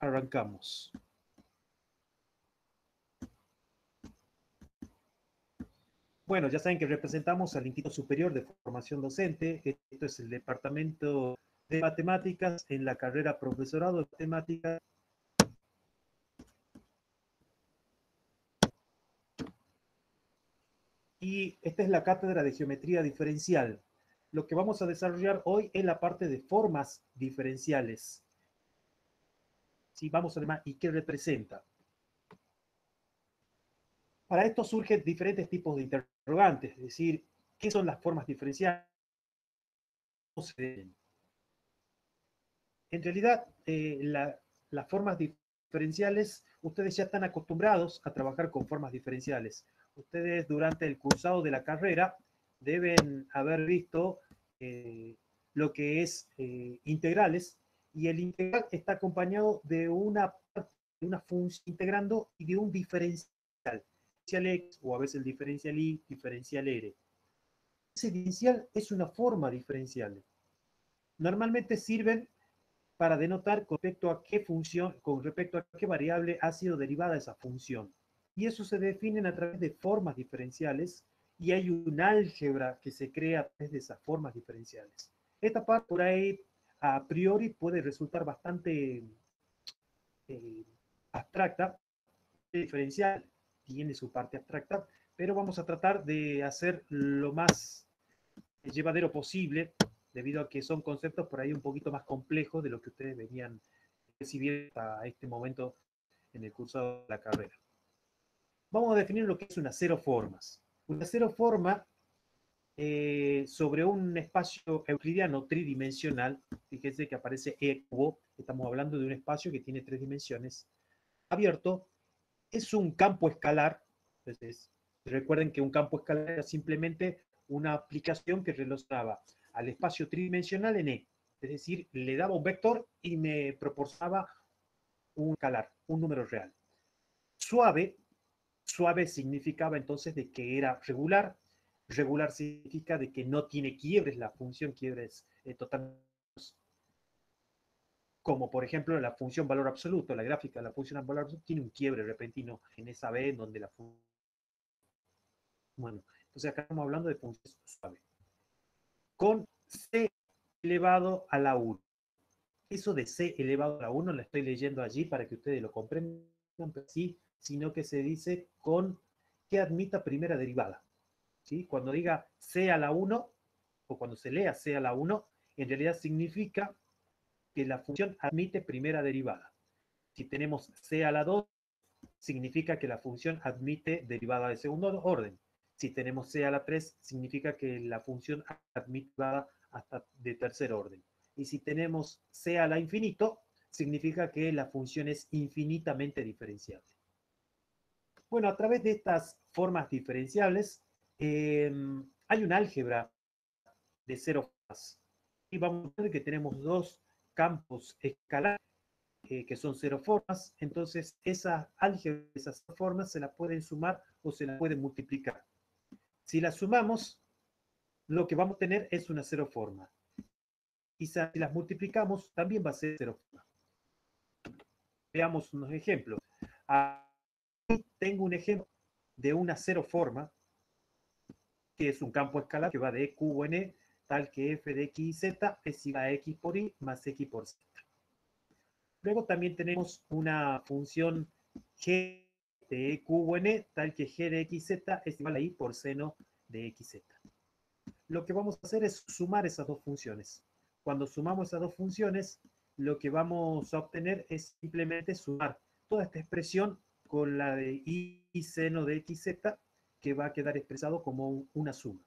arrancamos. Bueno, ya saben que representamos al Instituto Superior de Formación Docente. Esto es el Departamento de Matemáticas en la carrera Profesorado de Matemáticas. Y esta es la cátedra de Geometría Diferencial. Lo que vamos a desarrollar hoy es la parte de formas diferenciales. ¿Sí? Vamos a ver, ¿y qué representa? Para esto surgen diferentes tipos de interrogantes, es decir, ¿qué son las formas diferenciales? En realidad, las formas diferenciales, ustedes ya están acostumbrados a trabajar con formas diferenciales. Ustedes durante el cursado de la carrera deben haber visto lo que es integrales, y el integral está acompañado de una función integrando y de un diferencial x, o a veces el diferencial y, diferencial r. Ese diferencial es una forma diferencial. Normalmente sirven para denotar con respecto a qué función, con respecto a qué variable ha sido derivada esa función. Y eso se define a través de formas diferenciales, y hay un álgebra que se crea a través de esas formas diferenciales. Esta parte por ahí a priori puede resultar bastante abstracta. Diferencial tiene su parte abstracta, pero vamos a tratar de hacer lo más llevadero posible, debido a que son conceptos por ahí un poquito más complejos de lo que ustedes venían recibiendo hasta este momento en el curso de la carrera. Vamos a definir lo que es una cero formas. Una cero forma sobre un espacio euclidiano tridimensional. Fíjense que aparece E cubo, estamos hablando de un espacio que tiene 3 dimensiones, abierto, es un campo escalar. Entonces, recuerden que un campo escalar era simplemente una aplicación que relacionaba al espacio tridimensional en E. Es decir, le daba un vector y me proporcionaba un escalar, un número real. Suave, suave significaba entonces de que era regular. Regular significa de que no tiene quiebres, la función quiebres totalmente, como por ejemplo la función valor absoluto. La gráfica de la función valor absoluto tiene un quiebre repentino en esa B en donde la función. Bueno, entonces acá estamos hablando de funciones suaves. Con c elevado a la 1. Eso de c elevado a la 1 lo estoy leyendo allí para que ustedes lo comprendan, pero sí, sino que se dice con que admita primera derivada. ¿Sí? Cuando diga c a la 1, o cuando se lea c a la 1, en realidad significa que la función admite primera derivada. Si tenemos c a la 2, significa que la función admite derivada de segundo orden. Si tenemos c a la 3, significa que la función admite derivada hasta de tercer orden. Y si tenemos c a la infinito, significa que la función es infinitamente diferenciable. Bueno, a través de estas formas diferenciables, hay un álgebra de cero formas. Y vamos a ver que tenemos dos campos escalares que son cero formas. Entonces, esas álgebras, esas formas, se las pueden sumar o se las pueden multiplicar. Si las sumamos, lo que vamos a tener es una cero forma. Y si las multiplicamos, también va a ser cero forma. Veamos unos ejemplos. Aquí tengo un ejemplo de una cero forma, que es un campo escalar que va de E cubo en E, tal que f de x y z es igual a x por y más x por z. Luego también tenemos una función g de e cubo en e, tal que g de xz es igual a y por seno de xz. Lo que vamos a hacer es sumar esas dos funciones. Cuando sumamos esas dos funciones, lo que vamos a obtener es simplemente sumar toda esta expresión con la de y seno de xz, que va a quedar expresado como una suma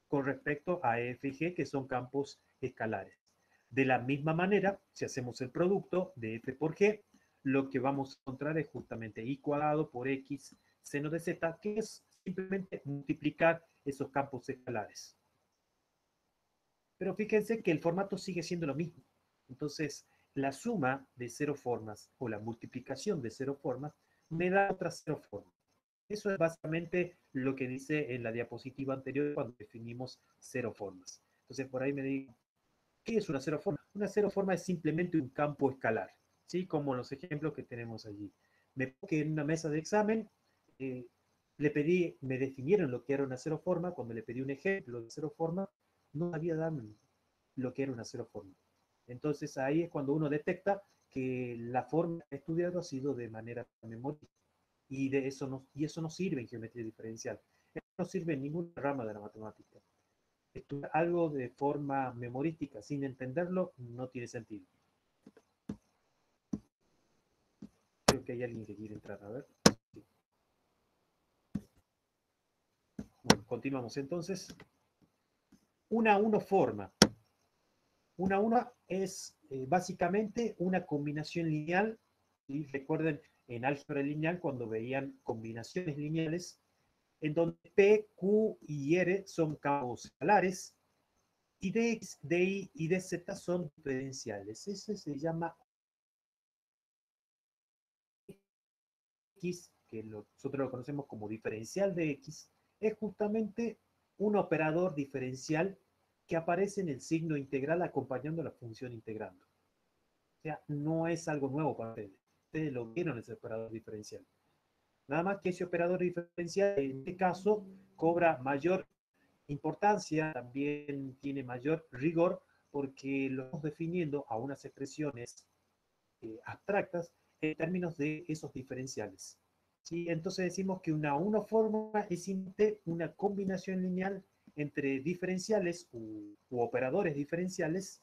con respecto a f y g, que son campos escalares. De la misma manera, si hacemos el producto de f por g, lo que vamos a encontrar es justamente y cuadrado por x seno de z, que es simplemente multiplicar esos campos escalares. Pero fíjense que el formato sigue siendo lo mismo. Entonces, la suma de cero formas o la multiplicación de cero formas me da otra cero forma. Eso es básicamente lo que dice en la diapositiva anterior cuando definimos cero formas. Entonces, por ahí me digo, ¿qué es una cero forma? Una cero forma es simplemente un campo escalar. ¿sí? Como los ejemplos que tenemos allí. Me acuerdo que en una mesa de examen eh, me definieron lo que era una cero forma. Cuando le pedí un ejemplo de cero forma, no sabía dar lo que era una cero forma. Entonces ahí es cuando uno detecta que la forma que ha estudiado ha sido de manera memórica. Y eso no sirve en geometría diferencial. Eso no sirve en ninguna rama de la matemática. Estudiar algo de forma memorística sin entenderlo no tiene sentido. Creo que hay alguien que quiere entrar. A ver. Bueno, continuamos entonces. Una uno forma. Una una es básicamente una combinación lineal. Y recuerden en álgebra lineal cuando veían combinaciones lineales en donde P, Q y R son campos escalares y dx, dy y dz son diferenciales. Ese se llama x, que nosotros lo conocemos como diferencial de x, es justamente un operador diferencial que aparece en el signo integral acompañando a la función integrando. O sea, no es algo nuevo para ustedes. Ustedes lo vieron ese operador diferencial. Nada más que ese operador diferencial, en este caso, cobra mayor importancia, también tiene mayor rigor, porque lo estamos definiendo a unas expresiones abstractas en términos de esos diferenciales. ¿Sí? Entonces decimos que una uniforma es una combinación lineal entre diferenciales u operadores diferenciales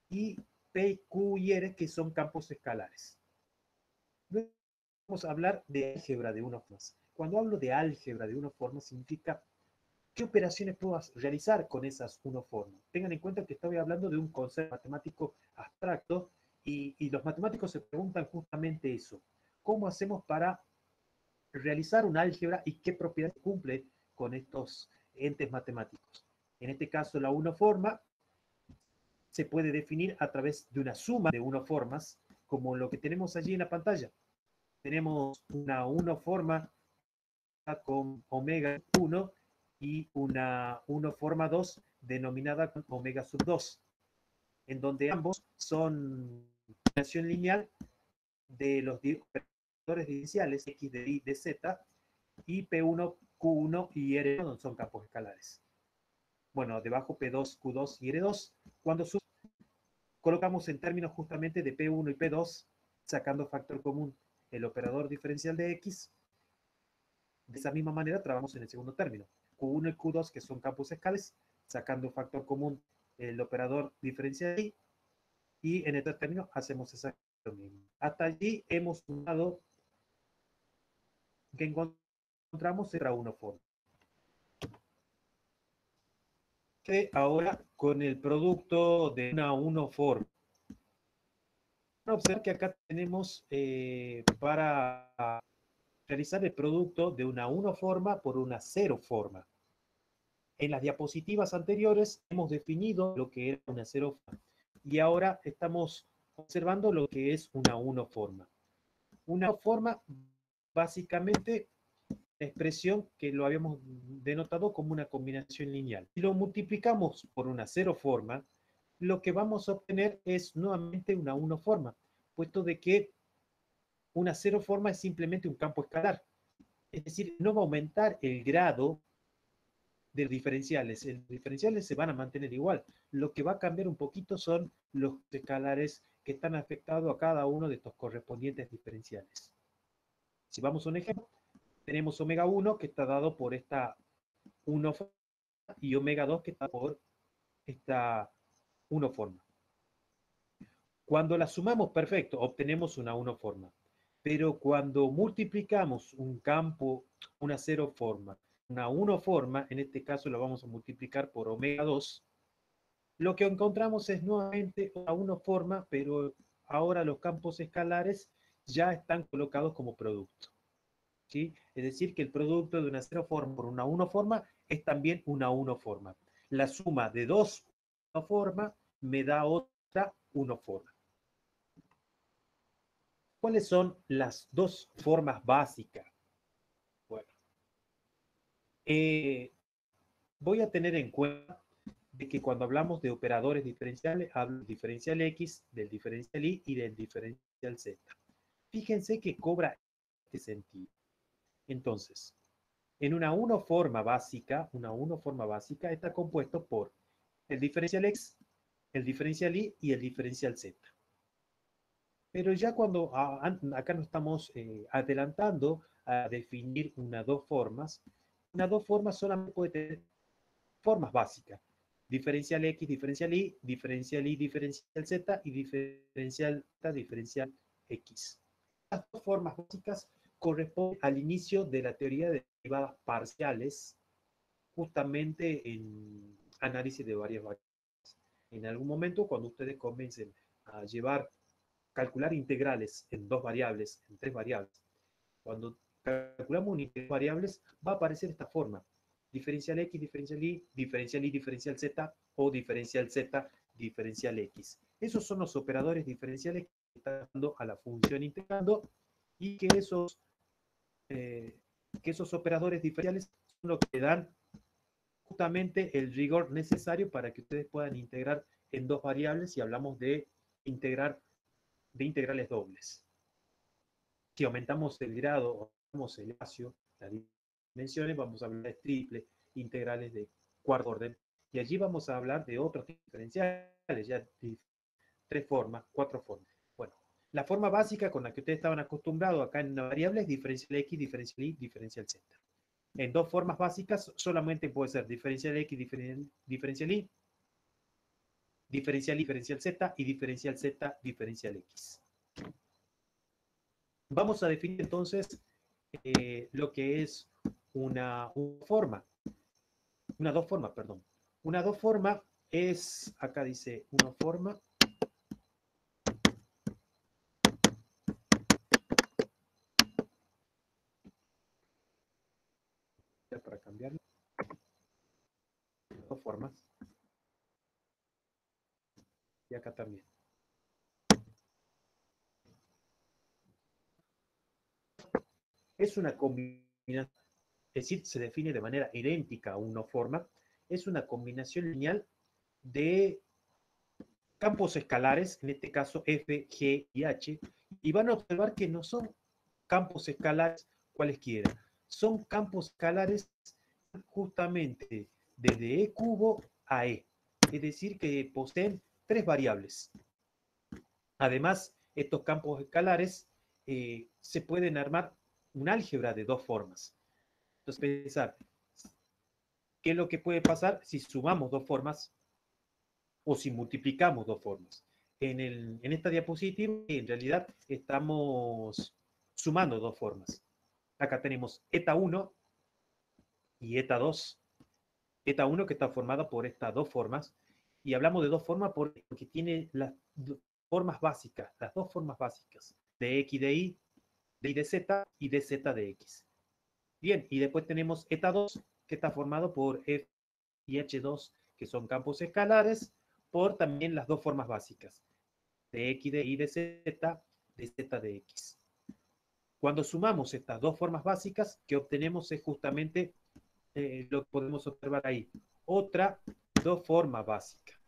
y P, Q y R, que son campos escalares. Luego vamos a hablar de álgebra de uniformes. Cuando hablo de álgebra de uniformes significa qué operaciones puedo realizar con esas uniformes. Tengan en cuenta que estoy hablando de un concepto matemático abstracto y los matemáticos se preguntan justamente eso. ¿Cómo hacemos para realizar una álgebra y qué propiedades cumple con estos entes matemáticos? En este caso, la uniforma se puede definir a través de una suma de uniformas, como lo que tenemos allí en la pantalla. Tenemos una uniforma con omega 1 y una forma 2 denominada con omega sub 2, en donde ambos son combinación lineal de los operadores diferenciales x de y de z y P1, Q1 y R1 son campos escalares. Bueno, debajo P2, Q2 y R2. Cuando colocamos en términos justamente de P1 y P2, sacando factor común el operador diferencial de x, de esa misma manera trabajamos en el segundo término. Q1 y Q2, que son campos escalares, sacando factor común el operador diferencial de y en este término hacemos exactamente lo mismo. Hasta allí hemos sumado que encontramos era una forma. Que ahora con el producto de una uniforme. Observar que acá tenemos para realizar el producto de una uniforme por una cero forma. En las diapositivas anteriores hemos definido lo que era una cero forma y ahora estamos observando lo que es una uniforme. Una forma básicamente expresión que lo habíamos denotado como una combinación lineal. Si lo multiplicamos por una cero forma, lo que vamos a obtener es nuevamente una uniforme, puesto de que una cero forma es simplemente un campo escalar. Es decir, no va a aumentar el grado de los diferenciales. Los diferenciales se van a mantener igual. Lo que va a cambiar un poquito son los escalares que están afectados a cada uno de estos correspondientes diferenciales. Si vamos a un ejemplo, tenemos omega 1 que está dado por esta 1 y omega 2 que está por esta 1 forma. Cuando la sumamos, perfecto, obtenemos una 1 forma. Pero cuando multiplicamos un campo, una 0 forma, una 1 forma, en este caso lo vamos a multiplicar por omega 2, lo que encontramos es nuevamente una 1 forma, pero ahora los campos escalares ya están colocados como producto. ¿Sí? Es decir, que el producto de una 0 forma por una 1 forma es también una 1 forma. La suma de dos 1 forma me da otra 1 forma. ¿Cuáles son las dos formas básicas? Bueno, voy a tener en cuenta de que cuando hablamos de operadores diferenciales, hablo del diferencial X, del diferencial Y y del diferencial Z. Fíjense que cobra este sentido. Entonces, en una unoforma básica está compuesto por el diferencial X, el diferencial Y el diferencial Z. Pero ya cuando acá nos estamos adelantando a definir una dos formas solamente puede tener formas básicas. Diferencial X, diferencial Y, diferencial Z y diferencial Z, diferencial X. Las dos formas básicas corresponden al inicio de la teoría de derivadas parciales, justamente en análisis de varias variables. En algún momento, cuando ustedes comiencen a calcular integrales en dos variables, en tres variables, cuando calculamos unidades variables, va a aparecer esta forma: diferencial X, diferencial Y, diferencial Z o diferencial Z, diferencial X. Esos son los operadores diferenciales que están dando a la función integrando, y que esos operadores diferenciales son los que dan justamente el rigor necesario para que ustedes puedan integrar en dos variables si hablamos de integrales dobles. Si aumentamos el grado o aumentamos el espacio, las dimensiones, vamos a hablar de triple, integrales de cuarto orden, y allí vamos a hablar de otros diferenciales, ya tres formas, cuatro formas. Bueno, la forma básica con la que ustedes estaban acostumbrados acá en una variable es diferencial X, diferencial Y, diferencial Z. En dos formas básicas solamente puede ser diferencial X, diferencial Y, diferencial Z y diferencial Z, diferencial X. Vamos a definir entonces lo que es una forma, una dos formas, perdón. Una dos forma es, acá dice una forma, para cambiarlo, dos formas, y acá también. Es una combinación, es decir, se define de manera idéntica a una forma, es una combinación lineal de campos escalares, en este caso F, G y H, y van a observar que no son campos escalares cualesquiera, son campos escalares justamente desde E cubo a E, es decir, que poseen tres variables. Además, estos campos escalares se pueden armar un álgebra de dos formas. Entonces, pensar, ¿qué es lo que puede pasar si sumamos dos formas o si multiplicamos dos formas? En esta diapositiva, en realidad, estamos sumando dos formas. Acá tenemos eta 1 y eta 2. Eta 1 que está formada por estas dos formas. Y hablamos de dos formas porque tiene las formas básicas, las dos formas básicas, de X de Y, de Y de Z y de Z de X. Bien, y después tenemos eta 2 que está formado por F y H2, que son campos escalares, por también las dos formas básicas, de X de Y de Z de X. Cuando sumamos estas dos formas básicas, que obtenemos es justamente lo que podemos observar ahí. Otra dos formas básicas.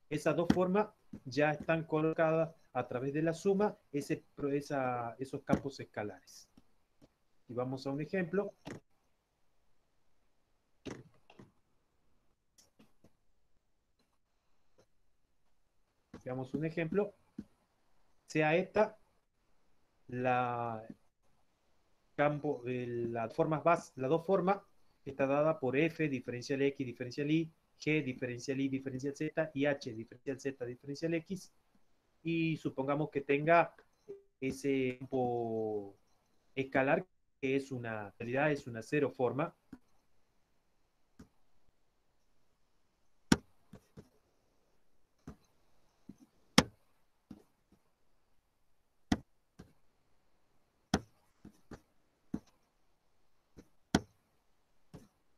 Esas dos formas ya están colocadas a través de la suma esos campos escalares. Y vamos a un ejemplo. Veamos un ejemplo. Sea esta la las dos formas está dada por F, diferencial X, diferencial Y, G, diferencial Y, diferencial Z, y H, diferencial Z, diferencial X. Y supongamos que tenga ese campo escalar, que es en realidad es una cero forma.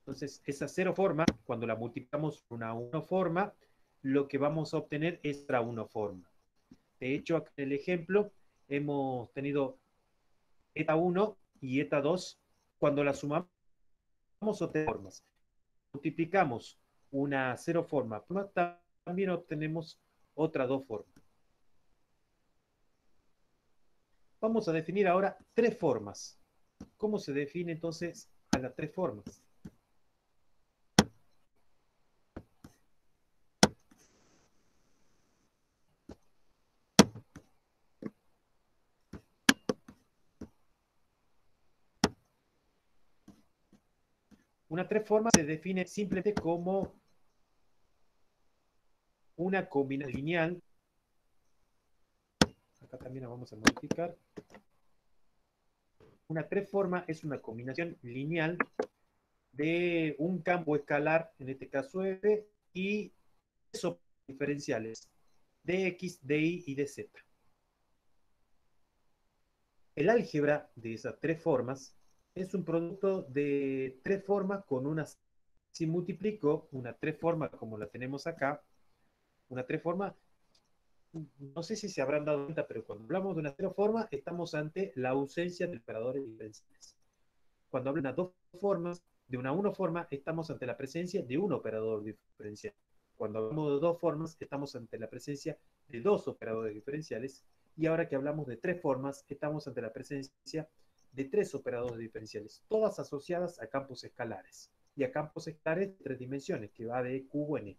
Entonces, esa cero forma, cuando la multiplicamos por una 1 forma, lo que vamos a obtener es otra 1 forma. De hecho, acá en el ejemplo hemos tenido eta 1 y eta 2. Cuando la sumamos, obtenemos formas. Multiplicamos una cero forma. También obtenemos otras dos formas. Vamos a definir ahora tres formas. ¿Cómo se define entonces a las tres formas? Una tres formas se define simplemente como una combinación lineal. Acá también la vamos a modificar. Una tres forma es una combinación lineal de un campo escalar, en este caso F, y tres diferenciales, de X, de Y y de Z. El álgebra de esas tres formas es un producto de tres formas con una... Si multiplico una tres forma como la tenemos acá, una tres forma, no sé si se habrán dado cuenta, pero cuando hablamos de una cero forma, estamos ante la ausencia de operadores diferenciales. Cuando hablan de dos formas, de una uno forma, estamos ante la presencia de un operador diferencial. Cuando hablamos de dos formas, estamos ante la presencia de dos operadores diferenciales. Y ahora que hablamos de tres formas, estamos ante la presencia de tres operadores diferenciales, todas asociadas a campos escalares. Y a campos escalares de tres dimensiones, que va de cubo en E.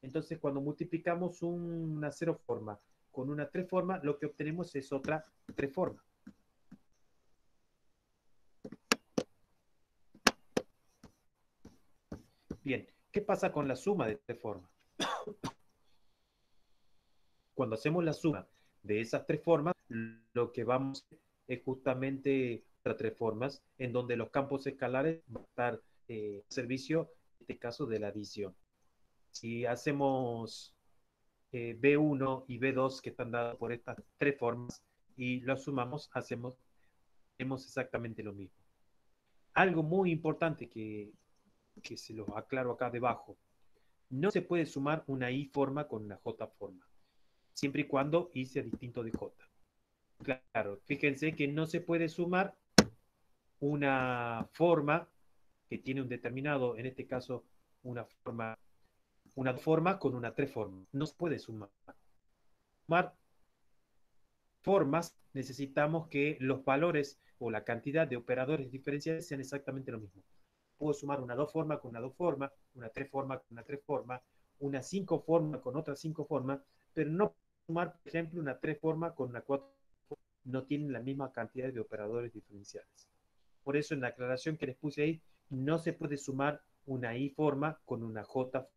Entonces, cuando multiplicamos una cero forma con una tres forma, lo que obtenemos es otra tres forma. Bien, ¿qué pasa con la suma de tres formas? Cuando hacemos la suma de esas tres formas, lo que vamos es justamente otras tres formas en donde los campos escalares van a estar al servicio, en este caso, de la adición. Si hacemos B1 y B2 que están dados por estas tres formas y los sumamos, hacemos exactamente lo mismo. Algo muy importante que se lo aclaro acá debajo. No se puede sumar una I forma con una J forma, siempre y cuando I sea distinto de J. Claro, fíjense que no se puede sumar una forma que tiene un determinado, en este caso, una forma con una tres formas. No se puede sumar. Sumar formas, necesitamos que los valores o la cantidad de operadores diferenciales sean exactamente lo mismo. Puedo sumar una dos forma con una dos forma, una tres forma con una tres forma, una cinco forma con otra cinco forma, pero no sumar, por ejemplo, una tres forma con una cuatro forma. No tienen la misma cantidad de operadores diferenciales. Por eso en la aclaración que les puse ahí, no se puede sumar una I forma con una J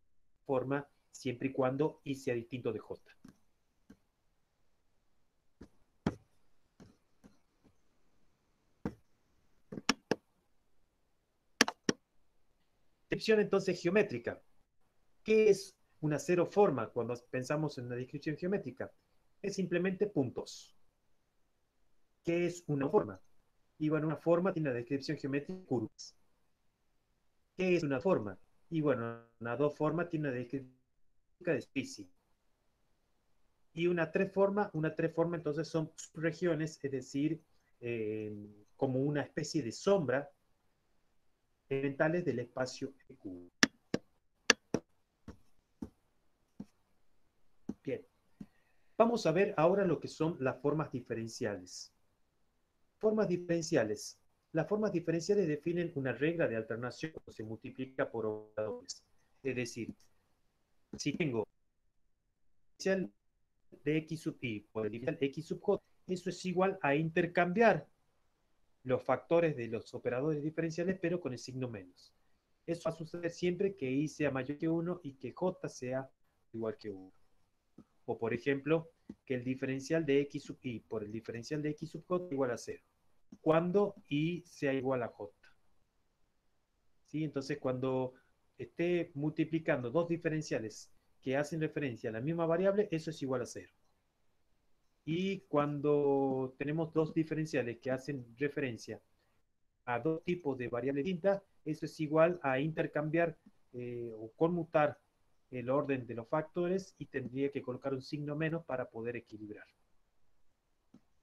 forma siempre y cuando I sea distinto de J. Descripción entonces geométrica. ¿Qué es una cero forma cuando pensamos en una descripción geométrica? Es simplemente puntos. ¿Qué es una forma? Y bueno, una forma tiene una descripción geométrica de curvas. ¿Qué es una forma? Y bueno, una dos forma tiene una descripción de especie. Y una tres forma entonces son subregiones, es decir, como una especie de sombra elementales del espacio EQ. Bien, vamos a ver ahora lo que son las formas diferenciales. Formas diferenciales. Las formas diferenciales definen una regla de alternación cuando se multiplica por operadores. Es decir, si tengo diferencial de x sub i por el diferencial x sub j, eso es igual a intercambiar los factores de los operadores diferenciales, pero con el signo menos. Eso va a suceder siempre que i sea mayor que 1 y que j sea igual que 1. O, por ejemplo, que el diferencial de x sub i por el diferencial de x sub j es igual a 0. Cuando i sea igual a j. ¿Sí? Entonces, cuando esté multiplicando dos diferenciales que hacen referencia a la misma variable, eso es igual a 0. Y cuando tenemos dos diferenciales que hacen referencia a dos tipos de variables distintas, eso es igual a intercambiar o conmutar el orden de los factores y tendría que colocar un signo menos para poder equilibrar.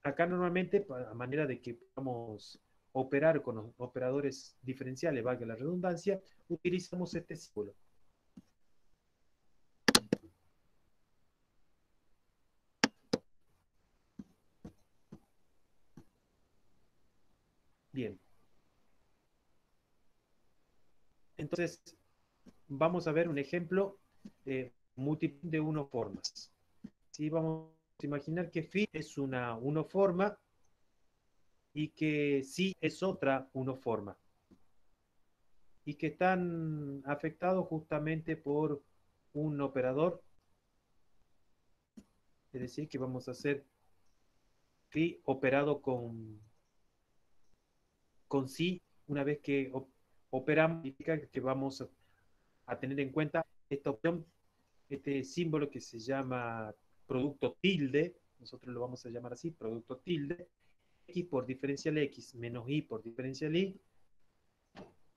Acá normalmente, a manera de que podamos operar con los operadores diferenciales, valga la redundancia, utilizamos este símbolo. Bien, entonces vamos a ver un ejemplo múltiple de unoformas. ¿Sí? Vamos a imaginar que phi es una unoforma y que psi es otra unoforma y que están afectados justamente por un operador, es decir, que vamos a hacer phi operado con psi. Una vez que operamos, significa que vamos a tener en cuenta esta opción, este símbolo que se llama producto tilde, nosotros lo vamos a llamar así, producto tilde, x por diferencial x menos y por diferencial y,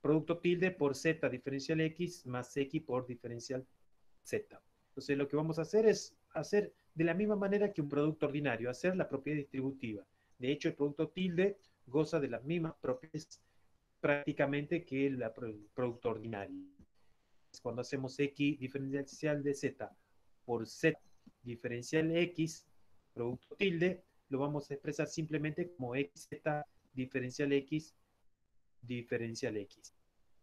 producto tilde por z diferencial x más x por diferencial z. Entonces lo que vamos a hacer es hacer de la misma manera que un producto ordinario, hacer la propiedad distributiva. De hecho, el producto tilde goza de las mismas propiedades prácticamente que el producto ordinario. Cuando hacemos x diferencial de z por z diferencial x, producto tilde, lo vamos a expresar simplemente como xz diferencial x diferencial x.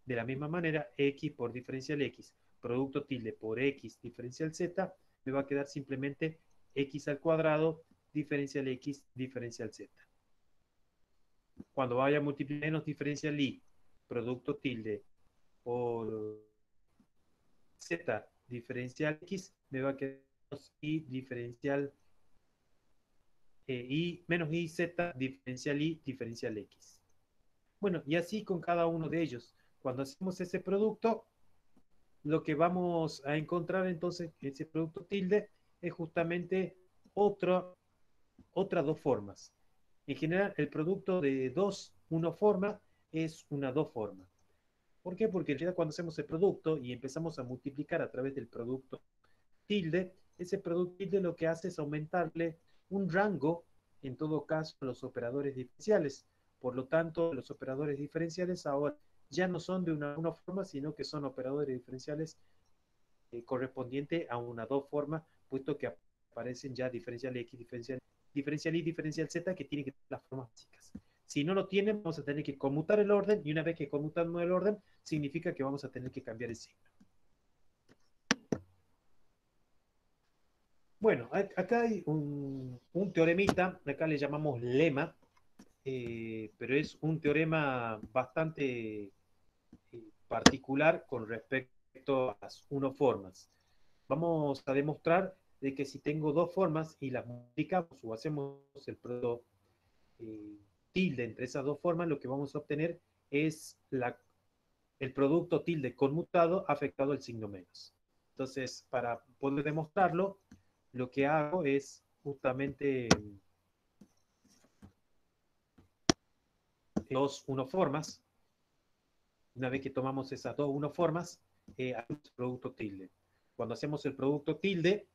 De la misma manera, x por diferencial x, producto tilde por x diferencial z, me va a quedar simplemente x al cuadrado diferencial x diferencial z. Cuando vaya a multiplicar menos diferencial y, producto tilde por z diferencial x, me va a quedar y diferencial y menos y z diferencial y diferencial x. Bueno, y así con cada uno de ellos. Cuando hacemos ese producto, lo que vamos a encontrar entonces, ese producto tilde, es justamente otras dos formas. En general, el producto de dos unoformas es una dos forma. ¿Por qué? Porque en realidad cuando hacemos el producto y empezamos a multiplicar a través del producto tilde, ese producto tilde lo que hace es aumentarle un rango, en todo caso, a los operadores diferenciales. Por lo tanto, los operadores diferenciales ahora ya no son de una forma, sino que son operadores diferenciales correspondientes a una dos formas, puesto que aparecen ya diferencial X, diferencial Y, diferencial Z, que tienen que tener las formas básicas. Si no lo tienen, vamos a tener que conmutar el orden, y una vez que conmutamos el orden, significa que vamos a tener que cambiar el signo. Bueno, acá hay un teoremita, acá le llamamos lema, pero es un teorema bastante particular con respecto a las unoformas. Vamos a demostrar de que si tengo dos formas y las multiplicamos o hacemos el producto eh, tilde entre esas dos formas, lo que vamos a obtener es el producto tilde conmutado afectado al signo menos. Entonces, para poder demostrarlo, lo que hago es justamente dos unoformas. Una vez que tomamos esas dos unoformas, hacemos el producto tilde. Cuando hacemos el producto tilde,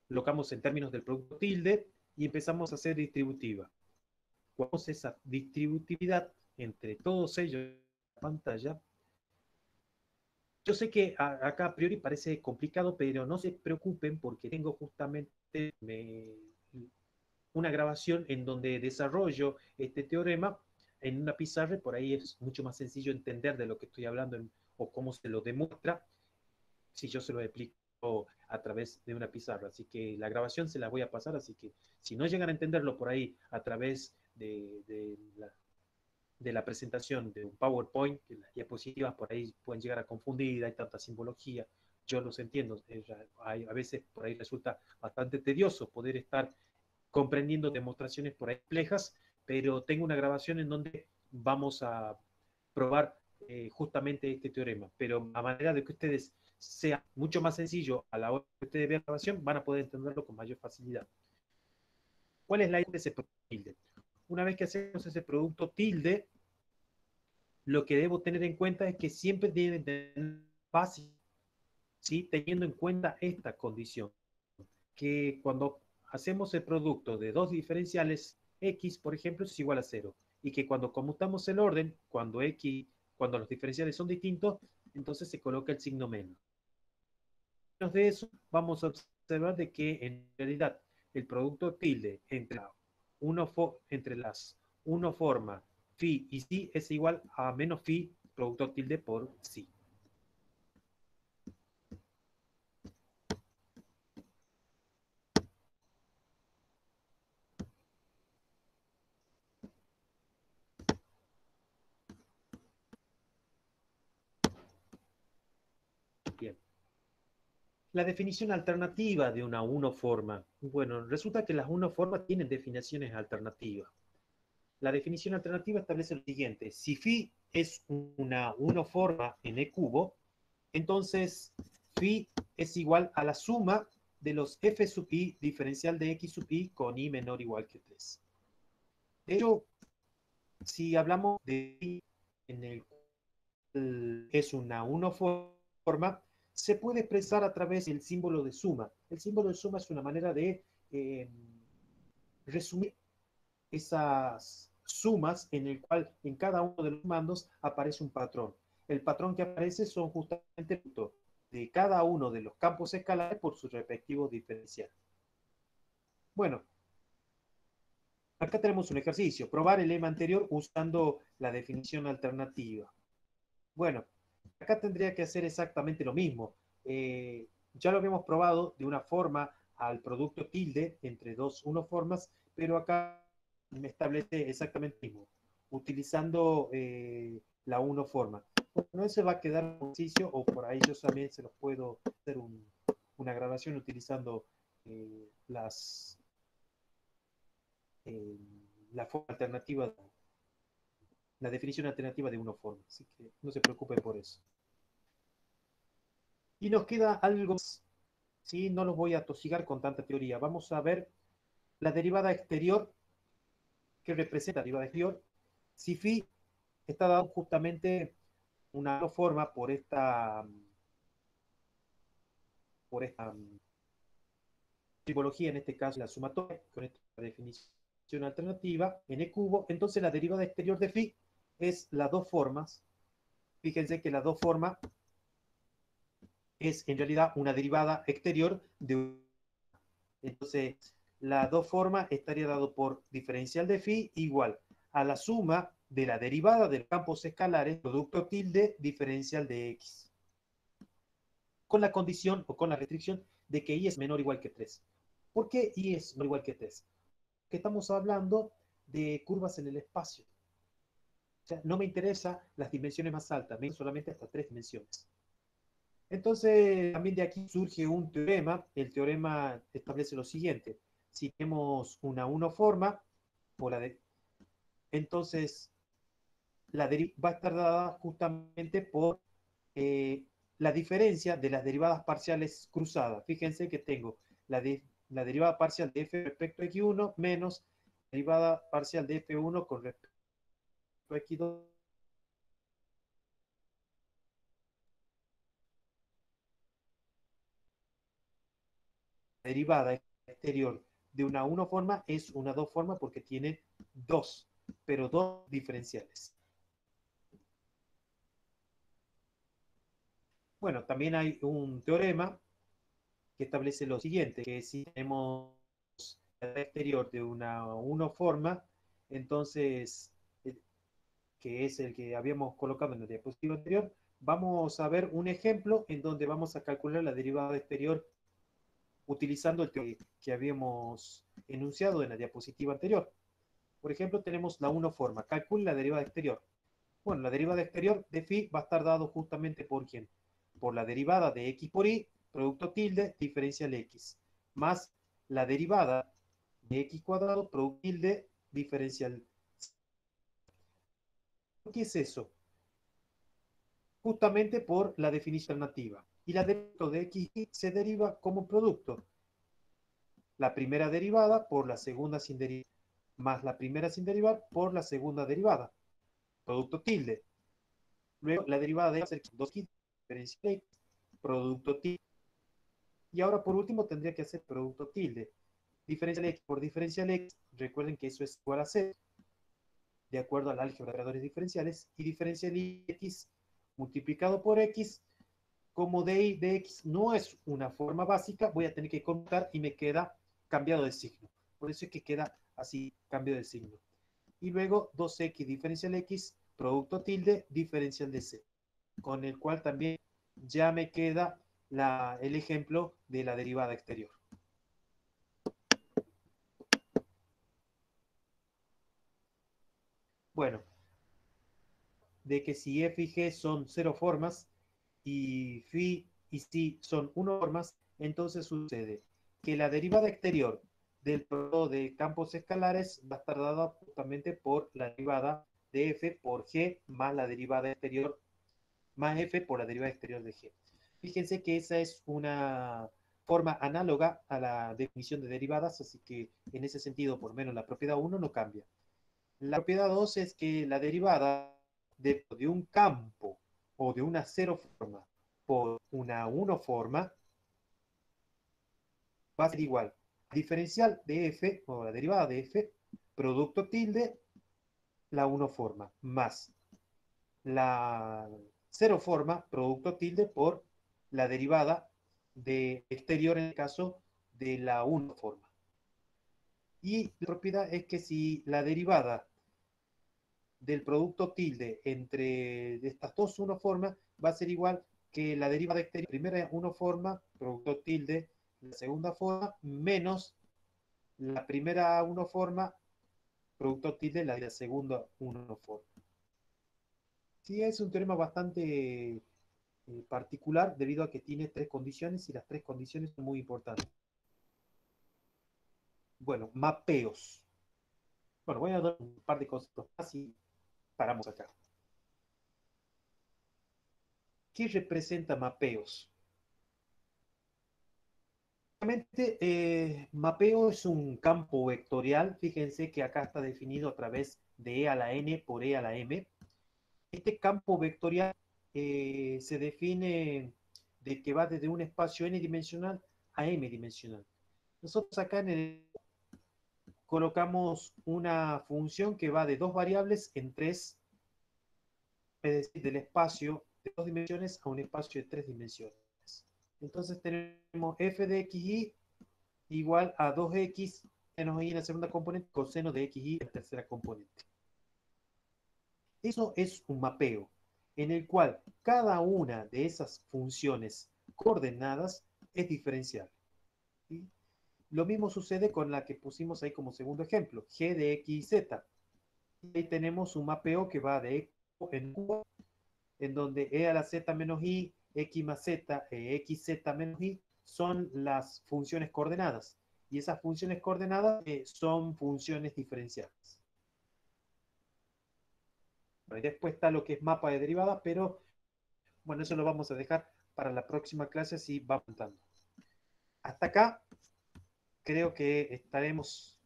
colocamos en términos del producto tilde y empezamos a hacer distributiva. Cuando hacemos esa distributividad entre todos ellos en la pantalla, yo sé que acá a priori parece complicado, pero no se preocupen porque tengo justamente una grabación en donde desarrollo este teorema en una pizarra, por ahí es mucho más sencillo entender de lo que estoy hablando o cómo se lo demuestra si yo se lo explico a través de una pizarra. Así que la grabación se la voy a pasar, así que si no llegan a entenderlo por ahí a través de la presentación de un PowerPoint, que las diapositivas por ahí pueden llegar a confundir, hay tanta simbología, yo los entiendo, a veces por ahí resulta bastante tedioso poder estar comprendiendo demostraciones por ahí complejas, pero tengo una grabación en donde vamos a probar justamente este teorema, pero a manera de que ustedes sea mucho más sencillo a la hora que ustedes vean la grabación, van a poder entenderlo con mayor facilidad. ¿Cuál es la idea de ese producto tilde? Una vez que hacemos ese producto tilde, lo que debo tener en cuenta es que siempre deben tener fácil, ¿sí? Teniendo en cuenta esta condición, que cuando hacemos el producto de dos diferenciales, x, por ejemplo, es igual a 0, y que cuando conmutamos el orden, cuando los diferenciales son distintos, entonces se coloca el signo menos. Menos de eso, vamos a observar de que en realidad el producto tilde entre la entre las 1 forma phi y psi es igual a menos phi producto tilde por psi. Bien. La definición alternativa de una unoforma. Bueno, resulta que las unoformas tienen definiciones alternativas. La definición alternativa establece lo siguiente. Si phi es una unoforma en E cubo, entonces phi es igual a la suma de los f sub i diferencial de x sub i con i menor o igual que 3. De hecho, si hablamos de phi en el cual es una unoforma, se puede expresar a través del símbolo de suma. El símbolo de suma es una manera de resumir esas sumas en el cual en cada uno de los mandos aparece un patrón. El patrón que aparece son justamente de cada uno de los campos escalares por su respectivo diferencial. Bueno, acá tenemos un ejercicio, probar el lema anterior usando la definición alternativa. Bueno, acá tendría que hacer exactamente lo mismo. Ya lo habíamos probado de una forma al producto tilde entre dos unoformas, pero acá me establece exactamente lo mismo, utilizando la unoforma. Bueno, ese va a quedar un ejercicio, o por ahí yo también se los puedo hacer una grabación utilizando las, eh, la forma alternativa, la definición alternativa de unoforma. Así que no se preocupen por eso. Y nos queda algo más, ¿sí? No los voy a tosigar con tanta teoría. Vamos a ver la derivada exterior que representa la derivada exterior. Si phi está dado justamente una forma por esta simbología, en este caso la sumatoria, con esta definición alternativa, en E cubo, entonces la derivada exterior de phi es las dos formas. Fíjense que las dos formas es en realidad una derivada exterior de. Entonces, la dos formas estaría dado por diferencial de phi igual a la suma de la derivada de los campos escalares, producto tilde, diferencial de x. Con la condición o con la restricción de que i es menor o igual que 3. ¿Por qué i es menor o igual que 3? Porque estamos hablando de curvas en el espacio. O sea, no me interesan las dimensiones más altas, me solamente hasta 3 dimensiones. Entonces, también de aquí surge un teorema. El teorema establece lo siguiente. Si tenemos una unoforma, entonces la va a estar dada justamente por eh, la diferencia de las derivadas parciales cruzadas. Fíjense que tengo la derivada parcial de f respecto a x1 menos la derivada parcial de f1 con respecto a x2. La derivada exterior de una forma es una dos forma porque tiene dos, pero dos diferenciales. Bueno, también hay un teorema que establece lo siguiente, que si tenemos la exterior de una forma, entonces, que es el que habíamos colocado en la diapositiva anterior, vamos a ver un ejemplo en donde vamos a calcular la derivada exterior utilizando el teorema que habíamos enunciado en la diapositiva anterior. Por ejemplo, tenemos la forma. Calcule la derivada exterior. Bueno, la derivada exterior de phi va a estar dado justamente por ¿quién? Por la derivada de x por y, producto tilde, diferencial x, más la derivada de x cuadrado, producto tilde, diferencial. ¿Qué es eso? Justamente por la definición alternativa. Y la derivada de x se deriva como producto. La primera derivada por la segunda sin derivar, más la primera sin derivar por la segunda derivada. Producto tilde. Luego la derivada de ser 2x, diferencial x, producto tilde. Y ahora por último tendría que hacer producto tilde. Diferencial x por diferencial x, recuerden que eso es igual a 0, de acuerdo al álgebra de operadores diferenciales, y diferencial x multiplicado por x, como de x no es una forma básica, voy a tener que contar y me queda cambiado de signo. Por eso es que queda así. así, cambio de signo. Y luego 2x diferencial x, producto tilde, diferencial de c, con el cual también ya me queda el ejemplo de la derivada exterior. Bueno, de que si f y g son 0 formas y phi y si son 1 formas, entonces sucede que la derivada exterior del producto de campos escalares va a estar dada justamente por la derivada de f por g más la derivada exterior más f por la derivada exterior de g. Fíjense que esa es una forma análoga a la definición de derivadas, así que en ese sentido, por lo menos la propiedad 1 no cambia. La propiedad 2 es que la derivada de un campo o de una 0 forma por una 1 forma va a ser igual a diferencial de f, o la derivada de f, producto tilde, la 1 forma, más la 0 forma, producto tilde, por la derivada de exterior en el caso de la 1 forma. Y la propiedad es que si la derivada del producto tilde entre estas dos 1 formas va a ser igual que la derivada exterior, primera 1 forma, producto tilde, la segunda forma, menos la primera 1 forma, producto tilde, la segunda 1 forma. Sí, es un teorema bastante particular debido a que tiene 3 condiciones y las 3 condiciones son muy importantes. Bueno, mapeos. Bueno, voy a dar un par de conceptos más y paramos acá. ¿Qué representa mapeos? Mapeo es un campo vectorial. Fíjense que acá está definido a través de E a la N por E a la M. Este campo vectorial se define de que va desde un espacio n dimensional a m dimensional. Nosotros acá colocamos una función que va de 2 variables en 3, es decir, del espacio de 2 dimensiones a un espacio de 3 dimensiones. Entonces tenemos f de xy igual a 2x menos y en la segunda componente, coseno de xy en la tercera componente. Eso es un mapeo, en el cual cada una de esas funciones coordenadas es diferencial. ¿Sí? Lo mismo sucede con la que pusimos ahí como segundo ejemplo, g de x y z. Y ahí tenemos un mapeo que va de en Q, en donde e a la z menos i, x más z, xz menos i, son las funciones coordenadas. Y esas funciones coordenadas son funciones diferenciales. Bueno, después está lo que es mapa de derivada, pero bueno, eso lo vamos a dejar para la próxima clase, así va apuntando. Hasta acá creo que estaremos.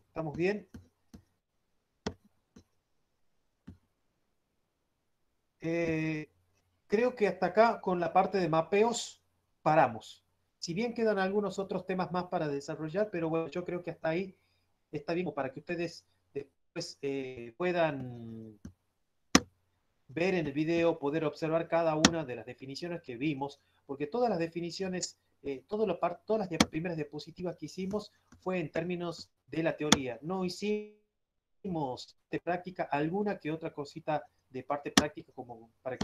¿Estamos bien? Creo que hasta acá con la parte de mapeos paramos. Si bien quedan algunos otros temas más para desarrollar, pero bueno, yo creo que hasta ahí está bien para que ustedes después puedan ver en el video, poder observar cada una de las definiciones que vimos, porque todas las definiciones, todas las primeras diapositivas que hicimos fue en términos de la teoría. No hicimos de práctica alguna que otra cosita de parte práctica como para que